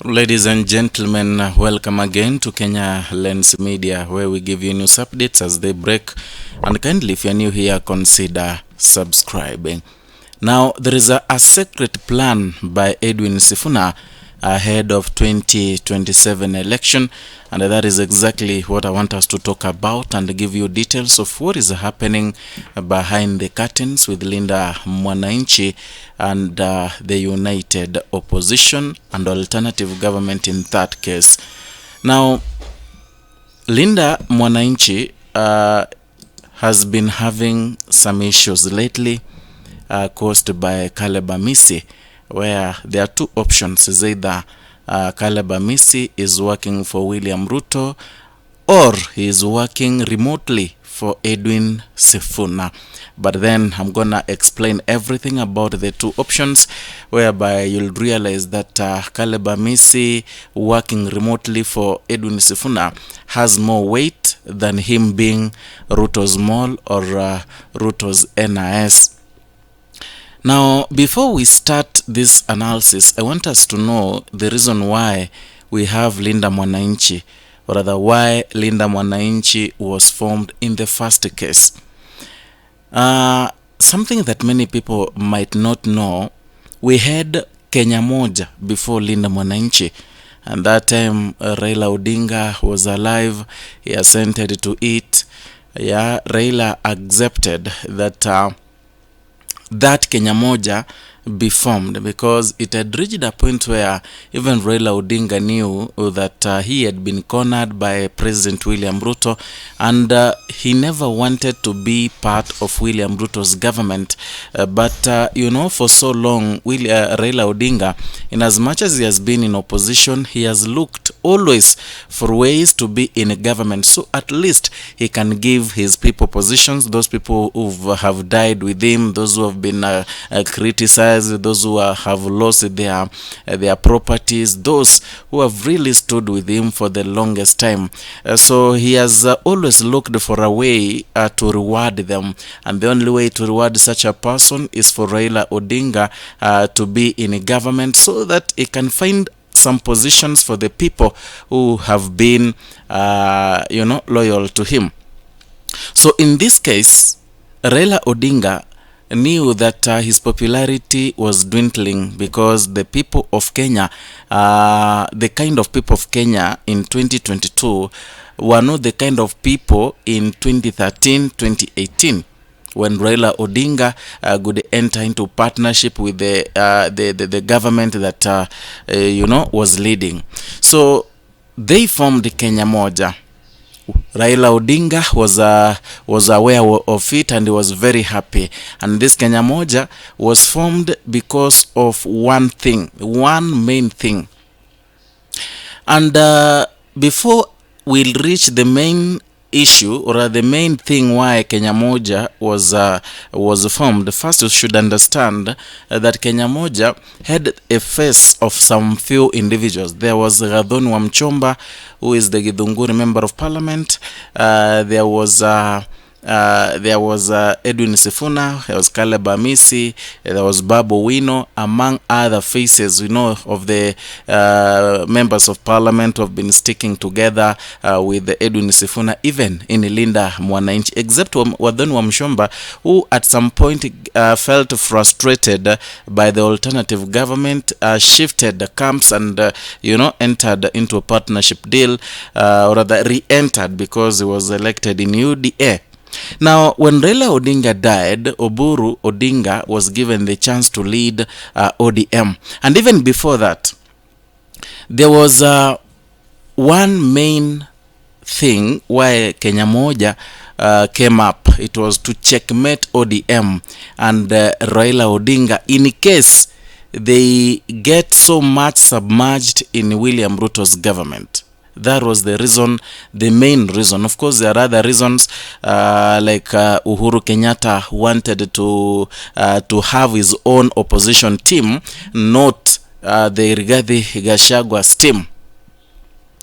Ladies and gentlemen, welcome again to Kenya Lens Media, where we give you news updates as they break. And kindly, if you're new here, consider subscribing. Now, there is a secret plan by Edwin Sifuna ahead of 2027 election, and that is exactly what I want us to talk about and give you details of what is happening behind the curtains with Linda Mwananchi and the united opposition and alternative government in that case. Now, Linda Mwananchi has been having some issues lately caused by Caliba, where there are two options. Is either Caliba is working for William Ruto, or he is working remotely for Edwin Sifuna. But then I'm gonna explain everything about the two options, whereby you'll realize that Caliba working remotely for Edwin Sifuna has more weight than him being Ruto's mole or Ruto's NIS. Now, before we start this analysis, I want us to know the reason why we have Linda Mwananchi, or rather why Linda Mwananchi was formed in the first case. Something that many people might not know, we had Kenya Moja before Linda Mwananchi, and that time Raila Odinga was alive. He assented to it. Yeah, Raila accepted that that Kenya Moja be formed, because it had reached a point where even Raila Odinga knew that he had been cornered by President William Ruto, and he never wanted to be part of William Ruto's government. But you know, for so long, Raila Odinga, in as much as he has been in opposition, he has looked always for ways to be in a government, so at least he can give his people positions, those people who have died with him, those who have been criticized, those who have lost their properties, those who have really stood with him for the longest time. So he has always looked for a way to reward them, and the only way to reward such a person is for Raila Odinga to be in a government, so that he can find some positions for the people who have been loyal to him. So in this case, Raila Odinga knew that his popularity was dwindling, because the people of Kenya, the kind of people of Kenya in 2022 were not the kind of people in 2013-2018, when Raila Odinga could enter into partnership with the government that was leading. So they formed Kenya Moja. Raila Odinga was aware of it, and he was very happy. And this Kenya Moja was formed because of one main thing. And before we reach the main issue, or the main thing why Kenya Moja was formed, first you should understand that Kenya Moja had a face of some few individuals. There was Gathoni Wamchomba, who is the Githunguri member of parliament. There was Edwin Sifuna, there was Caliba, there was Babu Wino, among other faces, of the members of parliament who have been sticking together with Edwin Sifuna, even in Linda Mwananchi, except Gathoni Wamchomba, who at some point felt frustrated by the alternative government, shifted the camps and entered into a partnership deal, or rather re-entered, because he was elected in UDA. Now, when Raila Odinga died, Oburu Odinga was given the chance to lead ODM. And even before that, there was one main thing why Kenya Moja came up. It was to checkmate ODM and Raila Odinga in case they get so much submerged in William Ruto's government. That was the reason, the main reason. Of course, there are other reasons, like Uhuru Kenyatta wanted to have his own opposition team, not the Rigathi Gachagwa's team.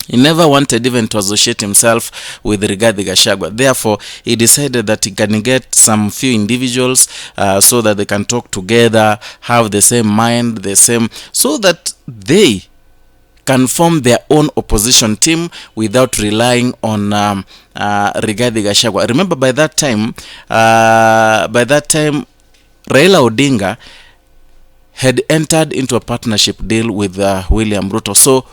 He never wanted even to associate himself with Rigathi Gachagua. Therefore, he decided that he can get some few individuals so that they can talk together, have the same mind, so that they can form their own opposition team without relying on Rigathi Gachagua. Remember, by that time, Raila Odinga had entered into a partnership deal with William Ruto. So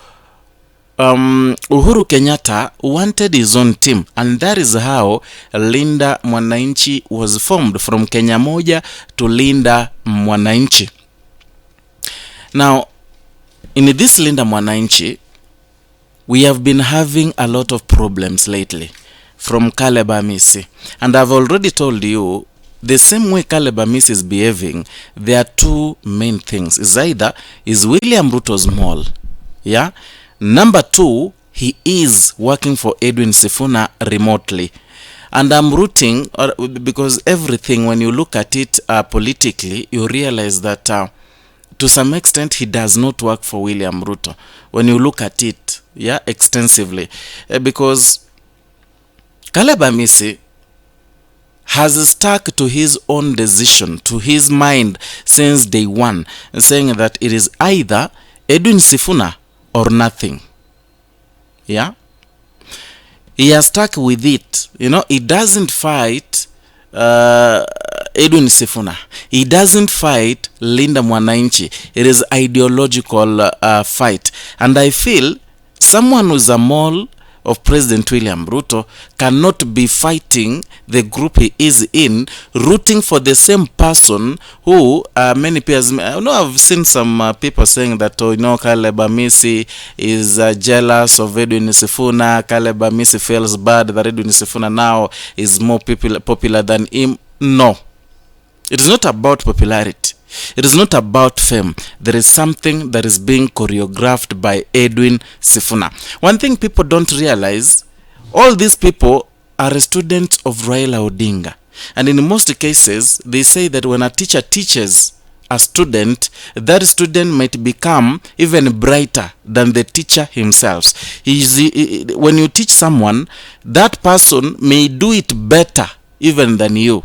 Uhuru Kenyatta wanted his own team, and that is how Linda Mwananchi was formed, from Kenya Moja to Linda Mwananchi. Now, in this Linda Mwananchi, we have been having a lot of problems lately from Caliba Misi, and I've already told you the same way Caliba Misi is behaving. There are two main things. Is either is William Ruto's mole, yeah. Number two, he is working for Edwin Sifuna remotely. And I'm rooting, because everything, when you look at it politically, you realize that to some extent he does not work for William Ruto. When you look at it, yeah, extensively. Because Caliba Misi has stuck to his own decision, to his mind since day one, saying that it is either Edwin Sifuna or nothing. Yeah, he has stuck with it. You know, he doesn't fight Edwin Sifuna, he doesn't fight Linda Mwananchi. It is ideological fight, and I feel someone who is a mole of President William Ruto cannot be fighting the group he is in, rooting for the same person who many peers, I've seen some people saying that, Caliba Misi is jealous of Edwin Sifuna. Caliba Misi feels bad that Edwin Sifuna now is more popular than him. No, it is not about popularity. It is not about fame. There is something that is being choreographed by Edwin Sifuna. One thing people don't realize, all these people are a student of Raila Odinga. And in most cases, they say that when a teacher teaches a student, that student might become even brighter than the teacher himself. When you teach someone, that person may do it better even than you.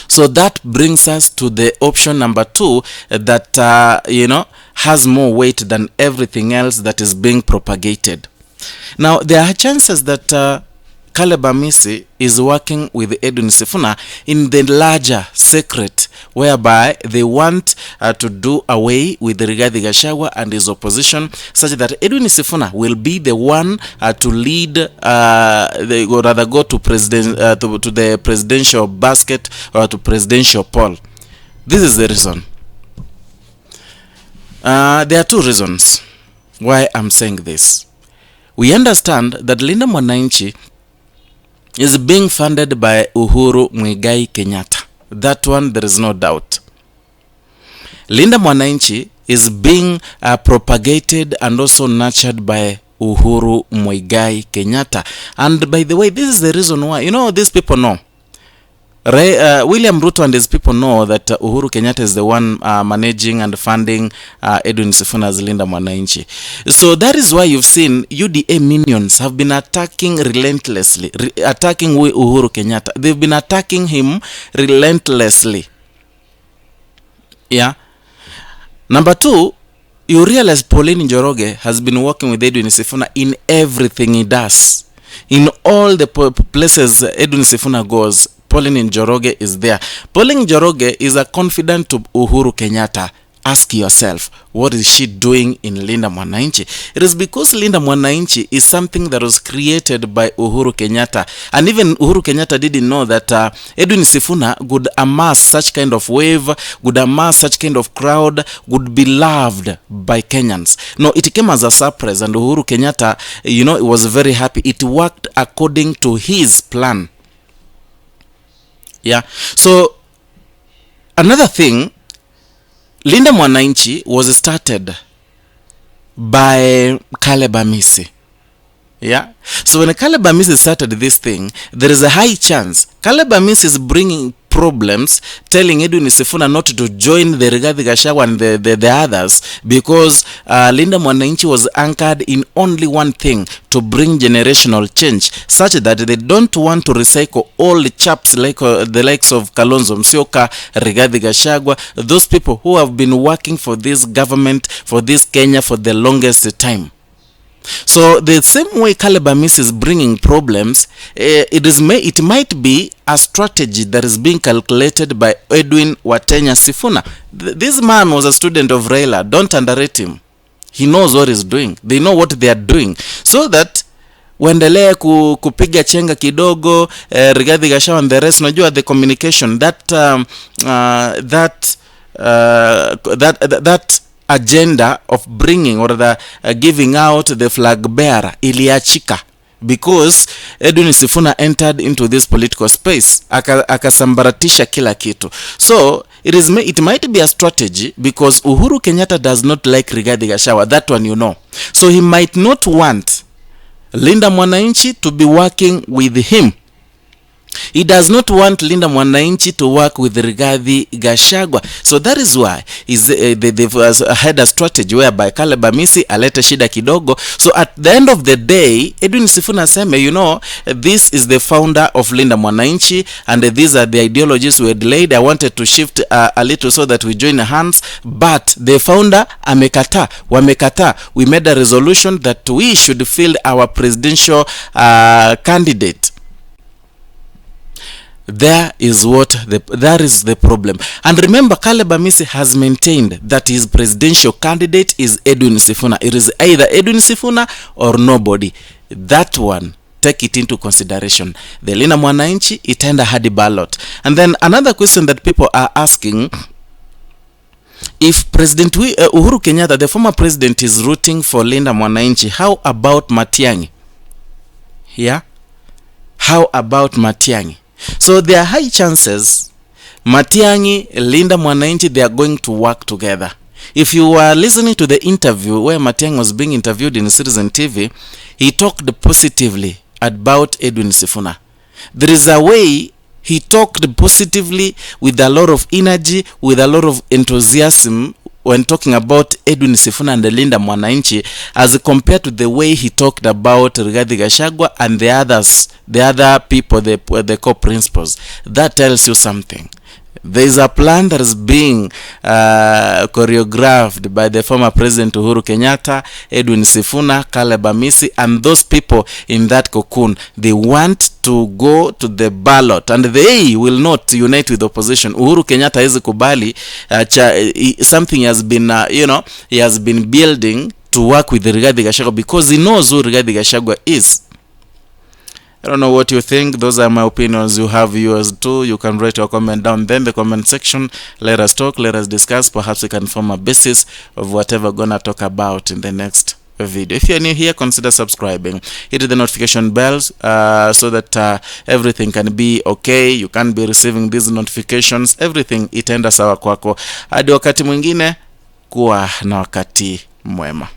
So that brings us to the option number two, that has more weight than everything else that is being propagated. Now, there are chances that Caliba Misi is working with Edwin Sifuna in the larger secret, whereby they want to do away with Rigathi Gachagua and his opposition, such that Edwin Sifuna will be the one to lead, or rather go to to the presidential basket, or to presidential poll. This is the reason. There are two reasons why I'm saying this. We understand that Linda Mwananchi is being funded by Uhuru Muigai Kenyatta. That one, there is no doubt. Linda Mwananchi is being propagated and also nurtured by Uhuru Muigai Kenyatta. And by the way, this is the reason why, these people know. William Ruto and his people know that Uhuru Kenyatta is the one managing and funding Edwin Sifuna's Linda Mwananchi. So that is why you've seen UDA minions have been attacking relentlessly, attacking Uhuru Kenyatta. They've been attacking him relentlessly. Yeah. Number two, you realize Pauline Njoroge has been working with Edwin Sifuna in everything he does. In all the places Edwin Sifuna goes, Pauline Njoroge is there. Pauline Njoroge is a confidant to Uhuru Kenyatta. Ask yourself, what is she doing in Linda Mwananchi? It is because Linda Mwananchi is something that was created by Uhuru Kenyatta. And even Uhuru Kenyatta didn't know that Edwin Sifuna would amass such kind of wave, would amass such kind of crowd, would be loved by Kenyans. No, it came as a surprise, and Uhuru Kenyatta, it was very happy. It worked according to his plan. Yeah. So, another thing, Linda Mwananchi was started by Caliba Misi. Yeah. So when Caliba Misi started this thing, there is a high chance Caliba Misi is problems, telling Edwin Sifuna not to join the Rigathi Gachagua and the others, because Linda Mwananchi was anchored in only one thing: to bring generational change, such that they don't want to recycle all the chaps like the likes of Kalonzo Musyoka, Rigathi Gachagua, those people who have been working for this government, for this Kenya for the longest time. So the same way Caliba is bringing problems, it might be a strategy that is being calculated by Edwin Watenya Sifuna. This man was a student of Raila. Don't underrate him. He knows what he's doing. They know what they are doing. So that waendelee kupiga chenga kidogo, Rigathi Gachagua and the rest, unajua the communication that agenda of bringing or the giving out the flag bearer iliachika, because Edwin Sifuna entered into this political space, akasambaratisha kila kitu. So it might be a strategy, because Uhuru Kenyatta does not like Rigathi Gachagua, that one you know. So he might not want Linda Mwananchi to be working with him. He does not want Linda Mwananchi to work with Rigathi Gachagua. So that is why they've had a strategy whereby Caliba alete shida kidogo. So at the end of the day, Edwin Sifuna seme, you know, this is the founder of Linda Mwananchi, and these are the ideologies we had laid. I wanted to shift a little so that we join hands, but the founder wamekata. We made a resolution that we should field our presidential candidate. That is the problem. And remember, Caliba has maintained that his presidential candidate is Edwin Sifuna. It is either Edwin Sifuna or nobody. That one, take it into consideration. The Linda Mwananchi, itaenda hadi ballot. And then another question that people are asking, if President Uhuru Kenyatta, the former president, is rooting for Linda Mwananchi, how about Matiang'i? Yeah? How about Matiang'i? So there are high chances Matiang'i, Linda Mwananchi, they are going to work together. If you were listening to the interview where Matiang'i was being interviewed in Citizen TV, he talked positively about Edwin Sifuna. There is a way he talked positively with a lot of energy, with a lot of enthusiasm when talking about Edwin Sifuna and Linda Mwananchi, as compared to the way he talked about Rigathi Gachagua and the other people, the co-principals. That tells you something. There is a plan that is being choreographed by the former President Uhuru Kenyatta, Edwin Sifuna, Caliba, and those people in that cocoon. They want to go to the ballot, and they will not unite with opposition. Uhuru Kenyatta is kubali something has been, he has been building to work with Rigathi Gachagua, because he knows who Rigathi Gachagua is. I don't know what you think. Those are my opinions. You have yours too. You can write your comment down there in the comment section. Let us talk. Let us discuss. Perhaps we can form a basis of whatever we're gonna talk about in the next video. If you're new here, consider subscribing. Hit the notification bells so that everything can be okay. You can be receiving these notifications. Everything itaenda sawa kwako. Hadi wakati mwingine, kuwa na wakati mwema.